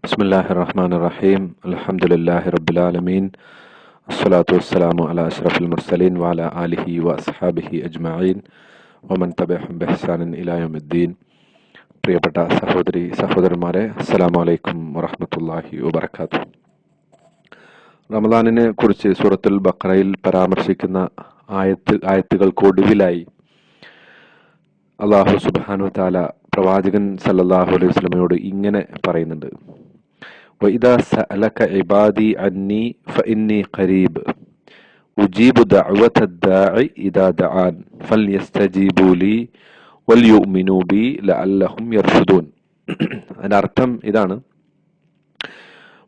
ബിസ്മില്ലാഹിർറഹ്മാനിർറഹീം. അൽഹംദുലില്ലാഹി റബ്ബിൽ ആലമീൻ. അസ്സലാത്തു വസ്സലാമു അലാ അഷ്റഫിൽ മുർസലീൻ വഅലാ ആലിഹി വഅസ്ഹാബിഹി അജ്മഈൻ വമൻ തബിഅഹും ബിഇഹ്സാനിൻ ഇലാ യൗമിദ്ദീൻ. പ്രിയപ്പെട്ട സഹോദരന്മാരെ, അസ്സലാമു അലൈക്കും വറഹ്മത്തുള്ളാഹി വബറകാതുഹു. റമദാനിനെ കുറിച്ച് സൂറത്തുൽ ബഖറയിൽ പരാമർശിക്കുന്ന ആയത്തുകൾക്കൊടുവിലായി അല്ലാഹു സുബ്ഹാനഹു വ തആല പ്രവാചകൻ സല്ലല്ലാഹു അലൈഹി വസല്ലമയോട് ഇങ്ങനെ പറയുന്നുണ്ട്: വഇദാ സഅലക ഇബാദി അന്നി ഫഇന്നി ഖരീബ് ഉജീബു ദഅവതദ് ദാഇ ഇദാ ദഅൻ ഫൽയസ്തജീബു ലി വൽയുഅ്മിനൂ ബി ലഅല്ലഹും യർഷുദൂൻ. അതിന്റെ അർത്ഥം ഇതാണ്: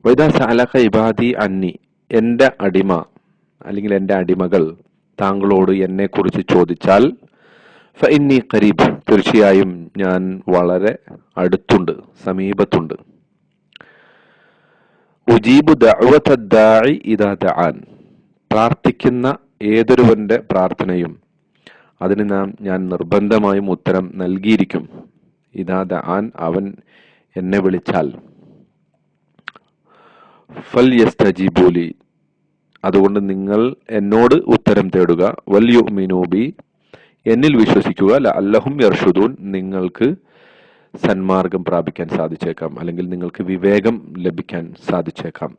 വഇദാ സഅലക ഇബാദി അന്നി, എൻ്റെ അടിമ അല്ലെങ്കിൽ എൻ്റെ അടിമകൾ താങ്കളോട് എന്നെ കുറിച്ച് ചോദിച്ചാൽ, ഫഇന്നി ഖരീബ്, തീർച്ചയായും ഞാൻ വളരെ അടുത്തുണ്ട്, സമീപത്തുണ്ട്. ഉജീബു ദഅവതദ് ദാഇ ഇദാ ദഅൻ, പ്രാർത്ഥിക്കുന്ന ഏതൊരുവന്റെ പ്രാർത്ഥനയും അതിന് ഞാൻ നിർബന്ധമായും ഉത്തരം നൽകിയിരിക്കും. ഇദാ ദഅൻ, അവൻ എന്നെ വിളിച്ചാൽ. ഫൽയസ്തജീബു ലി, അതുകൊണ്ട് നിങ്ങൾ എന്നോട് ഉത്തരം തേടുക. വൽയുഅ്മിനൂ ബി, എന്നിൽ വിശ്വസിക്കുക. ലഅല്ലഹും യർഷുദൂൻ, നിങ്ങൾക്ക് സന്മാർഗം പ്രാപിക്കാൻ സാധിച്ചേക്കാം, അല്ലെങ്കിൽ നിങ്ങൾക്ക് വിവേകം ലഭിക്കാൻ സാധിച്ചേക്കാം.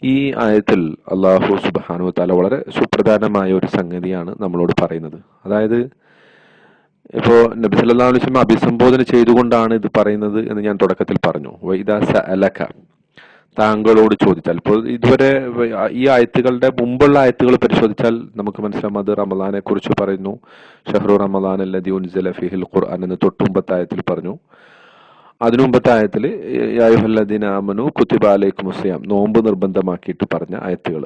ഈ ആയത്തിൽ അല്ലാഹു സുബ്ഹാനഹു വ തആല വളരെ സുപ്രധാനമായ ഒരു സംഗതിയാണ് നമ്മളോട് പറയുന്നത്. അതായത് ഇപ്പോ നബി സല്ലല്ലാഹു അലൈഹി വസല്ലം അഭിസംബോധന ചെയ്തുകൊണ്ടാണ് ഇത് പറയുന്നത് എന്ന് ഞാൻ തുടക്കത്തിൽ പറഞ്ഞു. വഇദാ സഅലക, താങ്കളോട് ചോദിച്ചാൽ. ഇപ്പോൾ ഇതുവരെ ഈ ആയത്തുകളുടെ മുമ്പുള്ള ആയത്തുകൾ പരിശോധിച്ചാൽ നമുക്ക് മനസ്സിലാവും അത് റമദാനെ കുറിച്ച് പറയുന്നു. ഷഹ്റു റമദാൻ അല്ലദീ ഉൻസില ഫീഹിൽ ഖുർആൻ എന്ന് തൊട്ടുമുമ്പത്തെ ആയത്തിൽ പറഞ്ഞു. അതിനു മുമ്പത്തെ ആയത്തിൽ യാ അയ്യുഹല്ലദീന ആമനൂ കുതിബ അലൈക്കുമുസ് സിയാം, നോമ്പ് നിർബന്ധമാക്കിയിട്ട് പറഞ്ഞ ആയത്തുകൾ.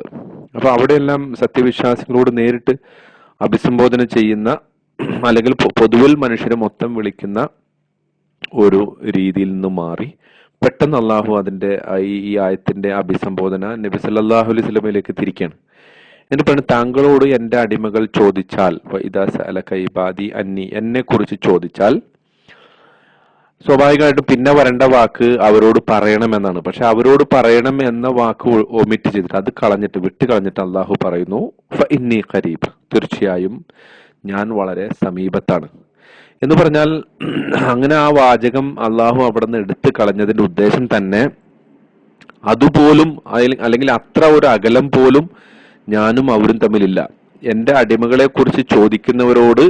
അപ്പൊ അവിടെയെല്ലാം സത്യവിശ്വാസികളോട് നേരിട്ട് അഭിസംബോധന ചെയ്യുന്ന, അല്ലെങ്കിൽ പൊതുവിൽ മനുഷ്യരെ മൊത്തം വിളിക്കുന്ന ഒരു രീതിയിൽ നിന്ന് മാറി പെട്ടെന്ന് അള്ളാഹു അതിന്റെ ഈ ആയത്തിന്റെ അഭിസംബോധന നബി സല്ലല്ലാഹു അലൈഹി വസല്ലമയിലേക്ക് തിരിക്കുകയാണ്. എന്നിട്ട് താങ്കളോട് എൻ്റെ അടിമകൾ ചോദിച്ചാൽ, വഇദാ സഅലക ഇബാദി അന്നി, എന്നെ കുറിച്ച് ചോദിച്ചാൽ, സ്വാഭാവികമായിട്ടും പിന്നെ വരേണ്ട വാക്ക് അവരോട് പറയണമെന്നാണ്. പക്ഷെ അവരോട് പറയണം എന്ന വാക്ക് ഒമിറ്റ് ചെയ്തിട്ട്, അത് വിട്ട് കളഞ്ഞിട്ട് അള്ളാഹു പറയുന്നു ഫഇന്നി ഖരീബ്, തീർച്ചയായും ഞാൻ വളരെ സമീപത്താണ് എന്ന് പറഞ്ഞാൽ, അങ്ങനെ ആ വാചകം അള്ളാഹു അവിടെ നിന്ന് എടുത്തു കളഞ്ഞതിന്റെ ഉദ്ദേശം തന്നെ അതുപോലും, അല്ലെങ്കിൽ അത്ര ഒരു അകലം പോലും ഞാനും അവരും തമ്മിലില്ല. എൻ്റെ അടിമകളെ കുറിച്ച് ചോദിക്കുന്നവരോട്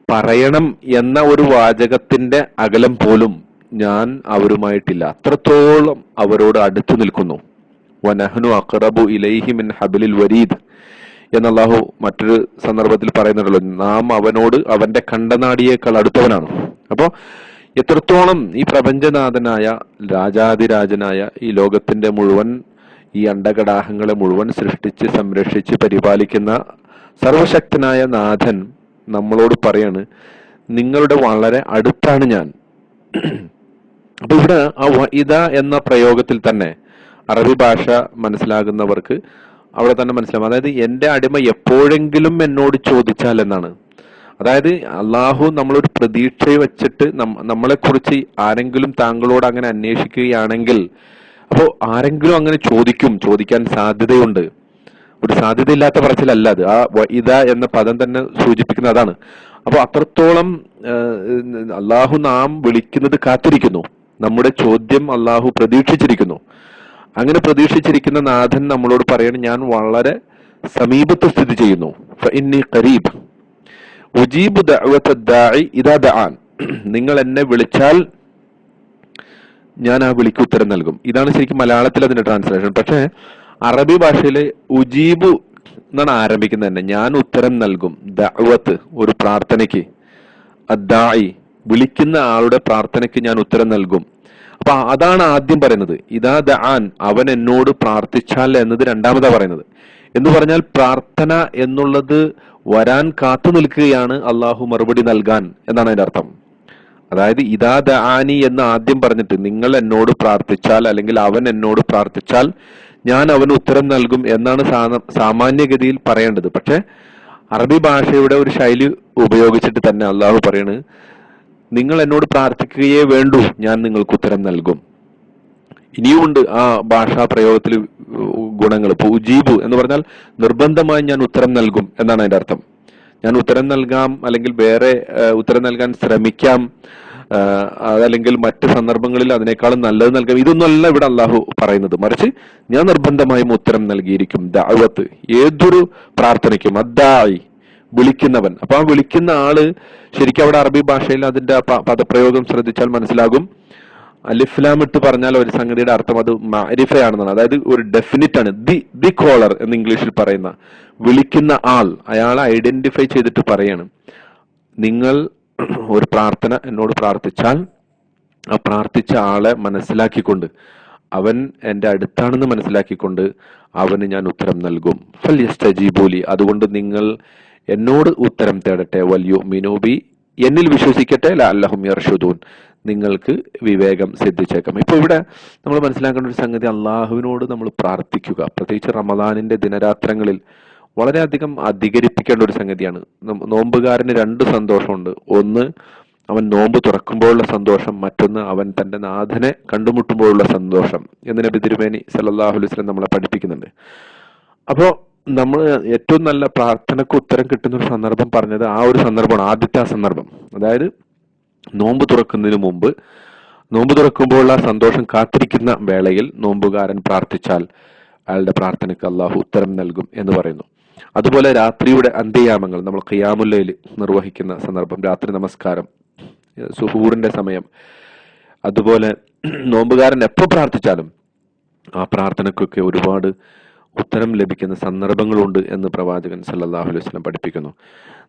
പറയണം എന്ന ഒരു വാചകത്തിന്റെ അകലം പോലും ഞാൻ അവരുമായിട്ടില്ല. അത്രത്തോളം അവരോട് അടുത്തു നിൽക്കുന്നു. വനഹ്നു അഖ്റബു ഇലൈഹി മിൻ ഹബ്ലിൽ വരീദ് എന്നല്ലാഹു മറ്റൊരു സന്ദർഭത്തിൽ പറയുന്നുണ്ടല്ലോ, നാം അവനോട് അവന്റെ കണ്ടനാടിയേക്കാൾ അടുത്തവനാണ്. അപ്പോ എത്രത്തോളം ഈ പ്രപഞ്ചനാഥനായ രാജാതിരാജനായ ഈ ലോകത്തിന്റെ മുഴുവൻ, ഈ അണ്ടകടാഹങ്ങളെ മുഴുവൻ സൃഷ്ടിച്ച് സംരക്ഷിച്ച് പരിപാലിക്കുന്ന സർവശക്തനായ നാഥൻ നമ്മളോട് പറയാണ്, നിങ്ങളുടെ വളരെ അടുത്താണ് ഞാൻ. അപ്പൊ ഇവിടെ ആ വഇദ എന്ന പ്രയോഗത്തിൽ തന്നെ അറബി ഭാഷ മനസ്സിലാകുന്നവർക്ക് അവിടെ തന്നെ മനസ്സിലാവും. അതായത് എൻ്റെ അടിമ എപ്പോഴെങ്കിലും എന്നോട് ചോദിച്ചാൽ എന്നാണ്. അതായത് അള്ളാഹു നമ്മളൊരു പ്രതീക്ഷ വെച്ചിട്ട് നമ്മളെ കുറിച്ച് ആരെങ്കിലും താങ്കളോട് അങ്ങനെ അന്വേഷിക്കുകയാണെങ്കിൽ, അപ്പോൾ ആരെങ്കിലും അങ്ങനെ ചോദിക്കാൻ സാധ്യതയുണ്ട്. ഒരു സാധ്യതയില്ലാത്ത പറച്ചിലല്ല അത്. ആ വഇദ എന്ന പദം തന്നെ സൂചിപ്പിക്കുന്ന അതാണ്. അപ്പൊ അത്രത്തോളം അള്ളാഹു നാം വിളിക്കുന്നത് കാത്തിരിക്കുന്നു. നമ്മുടെ ചോദ്യം അള്ളാഹു പ്രതീക്ഷിച്ചിരിക്കുന്നു. അങ്ങനെ പ്രതീക്ഷിച്ചിരിക്കുന്ന നാഥൻ നമ്മളോട് പറയണം, ഞാൻ വളരെ സമീപത്ത് സ്ഥിതി ചെയ്യുന്നു. ഫഇന്നി ഖരീബ് ഉജീബു ദഅവതദ് ദാഇ ഇദാ ദഅൻ, നിങ്ങൾ എന്നെ വിളിച്ചാൽ ഞാൻ ആ വിളിക്ക് ഉത്തരം നൽകും. ഇതാണ് ശരിക്കും മലയാളത്തിൽ അതിന്റെ ട്രാൻസ്ലേഷൻ. പക്ഷേ അറബി ഭാഷയില് ഉജീബു എന്നാണ് ആരംഭിക്കുന്നത് തന്നെ. ഞാൻ ഉത്തരം നൽകും. ദഅവത്ത്, ഒരു പ്രാർത്ഥനയ്ക്ക്. അദ്ദാഇ, വിളിക്കുന്ന ആളുടെ പ്രാർത്ഥനയ്ക്ക് ഞാൻ ഉത്തരം നൽകും. അപ്പൊ അതാണ് ആദ്യം പറയുന്നത്. ഇദാ ദഅൻ, അവൻ എന്നോട് പ്രാർത്ഥിച്ചാൽ എന്നത് രണ്ടാമതാ പറയുന്നത്. എന്ന് പറഞ്ഞാൽ പ്രാർത്ഥന എന്നുള്ളത് വരാൻ കാത്തു നിൽക്കുകയാണ്, അള്ളാഹു മറുപടി നൽകാൻ എന്നാണ് അതിന്റെ അർത്ഥം. അതായത് ഇദാ ദഅാനി എന്ന് ആദ്യം പറഞ്ഞിട്ട്, നിങ്ങൾ എന്നോട് പ്രാർത്ഥിച്ചാൽ, അല്ലെങ്കിൽ അവൻ എന്നോട് പ്രാർത്ഥിച്ചാൽ ഞാൻ അവന് ഉത്തരം നൽകും എന്നാണ് സാമാന്യഗതിയിൽ പറയേണ്ടത്. പക്ഷെ അറബി ഭാഷയുടെ ഒരു ശൈലി ഉപയോഗിച്ചിട്ട് തന്നെ അള്ളാഹു പറയണ്, നിങ്ങൾ എന്നോട് പ്രാർത്ഥിക്കുകയേ വേണ്ടൂ, ഞാൻ നിങ്ങൾക്ക് ഉത്തരം നൽകും. ഇനിയുമുണ്ട് ആ ഭാഷാ പ്രയോഗത്തിൽ ഗുണങ്ങൾ. ഇപ്പൊ ഉജീബു എന്ന് പറഞ്ഞാൽ നിർബന്ധമായി ഞാൻ ഉത്തരം നൽകും എന്നാണ് അതിന്റെ അർത്ഥം. ഞാൻ ഉത്തരം നൽകാം, അല്ലെങ്കിൽ വേറെ ഉത്തരം നൽകാൻ ശ്രമിക്കാം, അതല്ലെങ്കിൽ മറ്റ് സന്ദർഭങ്ങളിൽ അതിനേക്കാളും നല്ലത് നൽകാം. ഇതൊന്നുമല്ല ഇവിടെ അള്ളാഹു പറയുന്നത്. മറിച്ച് ഞാൻ നിർബന്ധമായും ഉത്തരം നൽകിയിരിക്കും. ദഅവത്ത്, ഏതൊരു പ്രാർത്ഥനയ്ക്കും, അദ്ദായി, വിളിക്കുന്നവൻ. അപ്പൊ ആ വിളിക്കുന്ന ആള് ശരിക്കും അവിടെ അറബി ഭാഷയിൽ അതിന്റെ പദപ്രയോഗം ശ്രദ്ധിച്ചാൽ മനസ്സിലാകും. അലിഫ്ലാം ഇട്ട് പറഞ്ഞാൽ ഒരു സംഗതിയുടെ അർത്ഥം അത് മഅരിഫയാണെന്നാണ്. അതായത് ഒരു ഡെഫിനിറ്റ് ആണ്. ദി കോളർ എന്ന് ഇംഗ്ലീഷിൽ പറയുന്ന വിളിക്കുന്ന ആൾ, അയാളെ ഐഡന്റിഫൈ ചെയ്തിട്ട് പറയാണ്, നിങ്ങൾ ഒരു പ്രാർത്ഥന എന്നോട് പ്രാർത്ഥിച്ചാൽ ആ പ്രാർത്ഥിച്ച ആളെ മനസ്സിലാക്കിക്കൊണ്ട്, അവൻ എൻ്റെ അടുത്താണെന്ന് മനസ്സിലാക്കിക്കൊണ്ട് അവന് ഞാൻ ഉത്തരം നൽകും. ഫൽയസ്തജീബൂലി, അതുകൊണ്ട് നിങ്ങൾ എന്നോട് ഉത്തരം തേടട്ടെ. വൽയുമിനൂ ബി, എന്നിൽ വിശ്വസിക്കട്ടെ. ലഅല്ലഹും യർഷുദൂൻ, നിങ്ങൾക്ക് വിവേകം സിദ്ധിച്ചേക്കാം. ഇപ്പൊ ഇവിടെ നമ്മൾ മനസ്സിലാക്കേണ്ട ഒരു സംഗതി, അള്ളാഹുവിനോട് നമ്മൾ പ്രാർത്ഥിക്കുക, പ്രത്യേകിച്ച് റമദാനിന്റെ ദിനരാത്രങ്ങളിൽ വളരെയധികം അധികരിപ്പിക്കേണ്ട ഒരു സംഗതിയാണ്. നോമ്പുകാരന് രണ്ട് സന്തോഷമുണ്ട്. ഒന്ന് അവൻ നോമ്പ് തുറക്കുമ്പോഴുള്ള സന്തോഷം, മറ്റൊന്ന് അവൻ തന്റെ നാഥനെ കണ്ടുമുട്ടുമ്പോഴുള്ള സന്തോഷം എന്ന് നബി തിരുമേനി സല്ലല്ലാഹു അലൈഹി വസല്ലം നമ്മളെ പഠിപ്പിക്കുന്നുണ്ട്. അപ്പോ നമ്മൾ ഏറ്റവും നല്ല പ്രാർത്ഥനക്ക് ഉത്തരം കിട്ടുന്ന ഒരു സന്ദർഭം പറഞ്ഞത് ആ ഒരു സന്ദർഭമാണ്, ആദ്യത്തെ ആ സന്ദർഭം. അതായത് നോമ്പ് തുറക്കുന്നതിന് മുമ്പ്, നോമ്പ് തുറക്കുമ്പോഴുള്ള സന്തോഷം കാത്തിരിക്കുന്ന വേളയിൽ നോമ്പുകാരൻ പ്രാർത്ഥിച്ചാൽ അയാളുടെ പ്രാർത്ഥനയ്ക്ക് അള്ളാഹു ഉത്തരം നൽകും എന്ന് പറയുന്നു. അതുപോലെ രാത്രിയുടെ അന്ത്യയാമങ്ങൾ, നമ്മൾ ഖിയാമുൽ ലൈൽ നിർവഹിക്കുന്ന സന്ദർഭം, രാത്രി നമസ്കാരം, സുഹൂറിന്റെ സമയം, അതുപോലെ നോമ്പുകാരൻ എപ്പോൾ പ്രാർത്ഥിച്ചാലും ആ പ്രാർത്ഥനയ്ക്കൊക്കെ ഒരുപാട് ഉത്തരം ലഭിക്കുന്ന സന്ദർഭങ്ങളുണ്ട് എന്ന് പ്രവാചകൻ സല്ലല്ലാഹു അലൈഹി വസല്ലം പഠിപ്പിക്കുന്നു.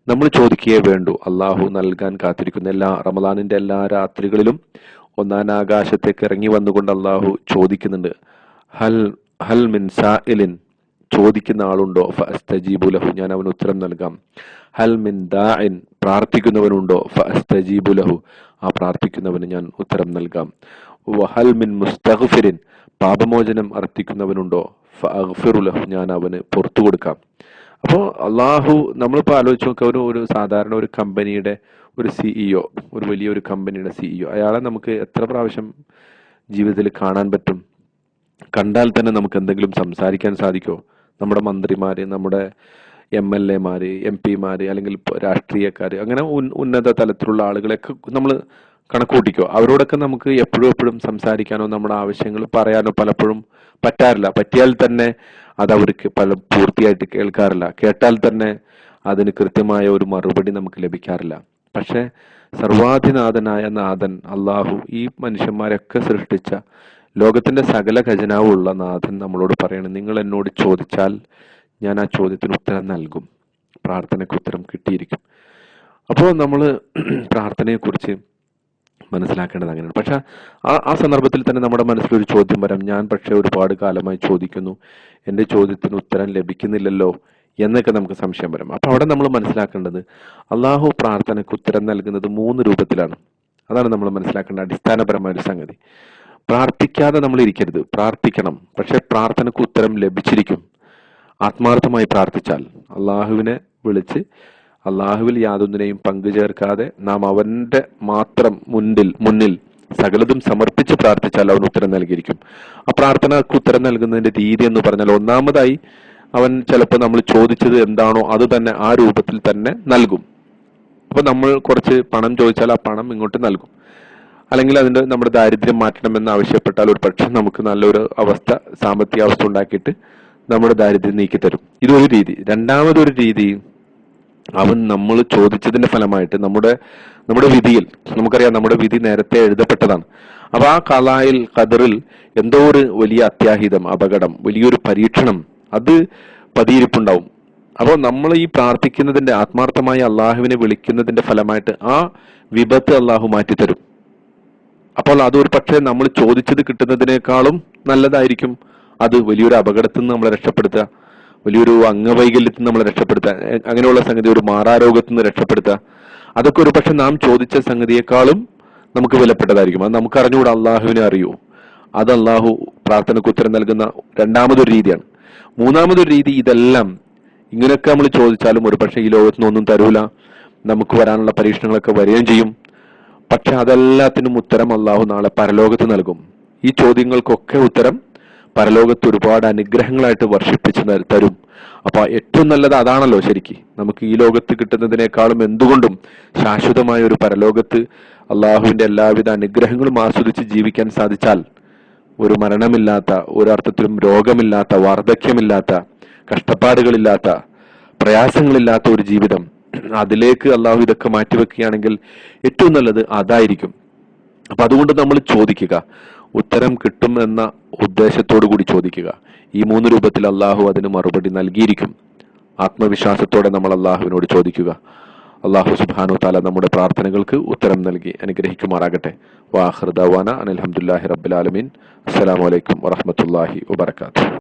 നമ്മൾ ചോദിക്കുകയേ വേണ്ടൂ. അള്ളാഹു നൽകാൻ കാത്തിരിക്കുന്ന റമദാനിന്റെ എല്ലാ രാത്രികളിലും ഒന്നാം ആകാശത്തേക്ക് ഇറങ്ങി വന്നുകൊണ്ട് അള്ളാഹു ചോദിക്കുന്നുണ്ട്, ഹൽ മിൻ സാഇലിൻ, ചോദിക്കുന്ന ആളുണ്ടോ? ഫഅസ്തജീബു ലഹു, ഞാൻ അവന് ഉത്തരം നൽകാം. ഹൽ മിൻ ദാഇൻ, പ്രാർത്ഥിക്കുന്നവനുണ്ടോ? ഫഅസ്തജീബു ലഹു, ആ പ്രാർത്ഥിക്കുന്നവന് ഞാൻ ഉത്തരം നൽകാം. വഹൽ മിൻ മുസ്തഗ്ഫിരിൻ, പാപമോചനം അർത്ഥിക്കുന്നവനുണ്ടോ? ഫഅഗ്ഫിറു ലഹു, ഞാൻ അവന് പുറത്തു കൊടുക്കാം. അപ്പോൾ അള്ളാഹു, നമ്മളിപ്പോൾ ആലോചിച്ച് നോക്കുക, ഒരു സാധാരണ ഒരു കമ്പനിയുടെ ഒരു സിഇഒ, ഒരു വലിയൊരു കമ്പനിയുടെ സിഇഒ, അയാളെ നമുക്ക് എത്ര പ്രാവശ്യം ജീവിതത്തിൽ കാണാൻ പറ്റും? കണ്ടാൽ തന്നെ നമുക്ക് എന്തെങ്കിലും സംസാരിക്കാൻ സാധിക്കുമോ? നമ്മുടെ മന്ത്രിമാര്, നമ്മുടെ MLA മാര്, MP മാര്, അല്ലെങ്കിൽ രാഷ്ട്രീയക്കാര്, അങ്ങനെ ഉന്നത തലത്തിലുള്ള ആളുകളെയൊക്കെ നമ്മൾ കണക്കൂട്ടിക്കോ? അവരോടൊക്കെ നമുക്ക് എപ്പോഴും സംസാരിക്കാനോ നമ്മുടെ ആവശ്യങ്ങൾ പറയാനോ പലപ്പോഴും പറ്റാറില്ല. പറ്റിയാൽ തന്നെ അത് അവർക്ക് പൂർത്തിയായിട്ട് കേൾക്കാറില്ല. കേട്ടാൽ തന്നെ അതിന് കൃത്യമായ ഒരു മറുപടി നമുക്ക് ലഭിക്കാറില്ല. പക്ഷെ സർവാധിനാഥനായ നാഥൻ അള്ളാഹു, ഈ മനുഷ്യന്മാരൊക്കെ സൃഷ്ടിച്ച ലോകത്തിന്റെ സകല ഖജനാവുള്ള നാഥൻ നമ്മളോട് പറയണം, നിങ്ങൾ എന്നോട് ചോദിച്ചാൽ ഞാൻ ആ ചോദ്യത്തിന് ഉത്തരം നൽകും. പ്രാർത്ഥനയ്ക്ക് ഉത്തരം കിട്ടിയിരിക്കും. അപ്പോൾ നമ്മൾ പ്രാർത്ഥനയെക്കുറിച്ച് മനസ്സിലാക്കേണ്ടത് അങ്ങനെയാണ്. പക്ഷെ ആ സന്ദർഭത്തിൽ തന്നെ നമ്മുടെ മനസ്സിലൊരു ചോദ്യം വരാം, ഞാൻ പക്ഷെ ഒരുപാട് കാലമായി ചോദിക്കുന്നു, എൻ്റെ ചോദ്യത്തിന് ഉത്തരം ലഭിക്കുന്നില്ലല്ലോ എന്നൊക്കെ നമുക്ക് സംശയം വരാം. അപ്പൊ അവിടെ നമ്മൾ മനസ്സിലാക്കേണ്ടത്, അള്ളാഹു പ്രാർത്ഥനയ്ക്ക് ഉത്തരം നൽകുന്നത് 3 രൂപത്തിലാണ്. അതാണ് നമ്മൾ മനസ്സിലാക്കേണ്ട അടിസ്ഥാനപരമായ ഒരു സംഗതി. പ്രാർത്ഥിക്കാതെ നമ്മൾ ഇരിക്കരുത്, പ്രാർത്ഥിക്കണം. പക്ഷെ പ്രാർത്ഥനയ്ക്ക് ഉത്തരം ലഭിച്ചിരിക്കും. ആത്മാർത്ഥമായി പ്രാർത്ഥിച്ചാൽ, അള്ളാഹുവിനെ വിളിച്ച് അള്ളാഹുവിൽ യാതൊന്നിനെയും പങ്കുചേർക്കാതെ നാം അവന്റെ മാത്രം മുന്നിൽ സകലതും സമർപ്പിച്ച് പ്രാർത്ഥിച്ചാൽ അവൻ ഉത്തരം നൽകിയിരിക്കും. ആ പ്രാർത്ഥനക്ക് ഉത്തരം നൽകുന്നതിന്റെ രീതി എന്ന് പറഞ്ഞാൽ, ഒന്നാമതായി അവൻ ചിലപ്പോൾ നമ്മൾ ചോദിച്ചത് എന്താണോ അത് തന്നെ ആ രൂപത്തിൽ തന്നെ നൽകും. അപ്പൊ നമ്മൾ കുറച്ച് പണം ചോദിച്ചാൽ ആ പണം ഇങ്ങോട്ട് നൽകും. അല്ലെങ്കിൽ നമ്മുടെ ദാരിദ്ര്യം മാറ്റണമെന്ന് ആവശ്യപ്പെട്ടാൽ ഒരു പക്ഷെ നമുക്ക് നല്ലൊരു സാമ്പത്തിക അവസ്ഥ ഉണ്ടാക്കിയിട്ട് നമ്മുടെ ദാരിദ്ര്യം നീക്കിത്തരും. ഇതൊരു രീതി. രണ്ടാമതൊരു രീതി, അവൻ നമ്മൾ ചോദിച്ചതിന്റെ ഫലമായിട്ട് നമ്മുടെ വിധിയിൽ, നമുക്കറിയാം നമ്മുടെ വിധി നേരത്തെ എഴുതപ്പെട്ടതാണ്. അപ്പൊ ആ ഖലായിൽ ഖദറിൽ എന്തോ ഒരു വലിയ അത്യാഹിതം, അപകടം, വലിയൊരു പരീക്ഷണം അത് പതിയിരിപ്പുണ്ടാവും. അപ്പോൾ നമ്മൾ ഈ പ്രാർത്ഥിക്കുന്നതിന്റെ, ആത്മാർത്ഥമായി അള്ളാഹുവിനെ വിളിക്കുന്നതിന്റെ ഫലമായിട്ട് ആ വിപത്ത് അള്ളാഹു മാറ്റിത്തരും. അപ്പോൾ അതൊരു പക്ഷേ നമ്മൾ ചോദിച്ചത് കിട്ടുന്നതിനേക്കാളും നല്ലതായിരിക്കും. അത് വലിയൊരു അപകടത്തിൽ നിന്ന് നമ്മളെ രക്ഷപ്പെടുത്തുക, വലിയൊരു അംഗവൈകല്യത്തിൽ നിന്ന് നമ്മളെ രക്ഷപ്പെടുത്തുക, അങ്ങനെയുള്ള സംഗതി, ഒരു മാറാരോഗത്തിൽ നിന്ന് രക്ഷപ്പെടുത്തുക, അതൊക്കെ ഒരു പക്ഷെ നാം ചോദിച്ച സംഗതിയേക്കാളും നമുക്ക് വിലപ്പെട്ടതായിരിക്കും. അത് നമുക്ക് അറിഞ്ഞുകൂടാ, അള്ളാഹുവിനെ അറിയൂ. അത് അള്ളാഹു പ്രാർത്ഥനയ്ക്ക് ഉത്തരം നൽകുന്ന രണ്ടാമതൊരു രീതിയാണ്. മൂന്നാമതൊരു രീതി, ഇതെല്ലാം ഇങ്ങനെയൊക്കെ നമ്മൾ ചോദിച്ചാലും ഒരു പക്ഷെ ഈ ലോകത്തുനിന്ന് ഒന്നും തരൂല, നമുക്ക് വരാനുള്ള പരീക്ഷണങ്ങളൊക്കെ വരികയും ചെയ്യും. പക്ഷെ അതെല്ലാത്തിനും ഉത്തരം അള്ളാഹു നാളെ പരലോകത്ത് നൽകും. ഈ ചോദ്യങ്ങൾക്കൊക്കെ ഉത്തരം പരലോകത്ത് ഒരുപാട് അനുഗ്രഹങ്ങളായിട്ട് വർഷിപ്പിച്ച് തരും. അപ്പൊ ഏറ്റവും നല്ലത് അതാണല്ലോ ശരിക്ക്. നമുക്ക് ഈ ലോകത്ത് കിട്ടുന്നതിനേക്കാളും എന്തുകൊണ്ടും ശാശ്വതമായ ഒരു പരലോകത്ത് അള്ളാഹുവിന്റെ എല്ലാവിധ അനുഗ്രഹങ്ങളും ആസ്വദിച്ച് ജീവിക്കാൻ സാധിച്ചാൽ, ഒരു മരണമില്ലാത്ത, ഒരർത്ഥത്തിലും രോഗമില്ലാത്ത, വാർദ്ധക്യമില്ലാത്ത, കഷ്ടപ്പാടുകളില്ലാത്ത, പ്രയാസങ്ങളില്ലാത്ത ഒരു ജീവിതം, അതിലേക്ക് അള്ളാഹു ഇതൊക്കെ മാറ്റിവെക്കുകയാണെങ്കിൽ ഏറ്റവും നല്ലത് അതായിരിക്കും. അപ്പൊ അതുകൊണ്ട് നമ്മൾ ചോദിക്കുക, ഉത്തരം കിട്ടും എന്ന ഉദ്ദേശത്തോടു കൂടി ചോദിക്കുക. ഈ 3 രൂപത്തിൽ അള്ളാഹു അതിന് മറുപടി നൽകിയിരിക്കും. ആത്മവിശ്വാസത്തോടെ നമ്മൾ അള്ളാഹുവിനോട് ചോദിക്കുക. അള്ളാഹു സുബ്ഹാനഹു തആല നമ്മുടെ പ്രാർത്ഥനകൾക്ക് ഉത്തരം നൽകി അനുഗ്രഹിക്കുമാറാകട്ടെ. വാഖിറു ദഅവാന അനിൽ ഹംദുലില്ലാഹി റബ്ബിൽ ആലമീൻ. അസ്സലാമു അലൈക്കും വറഹ്മത്തുള്ളാഹി വബറകാതുഹു.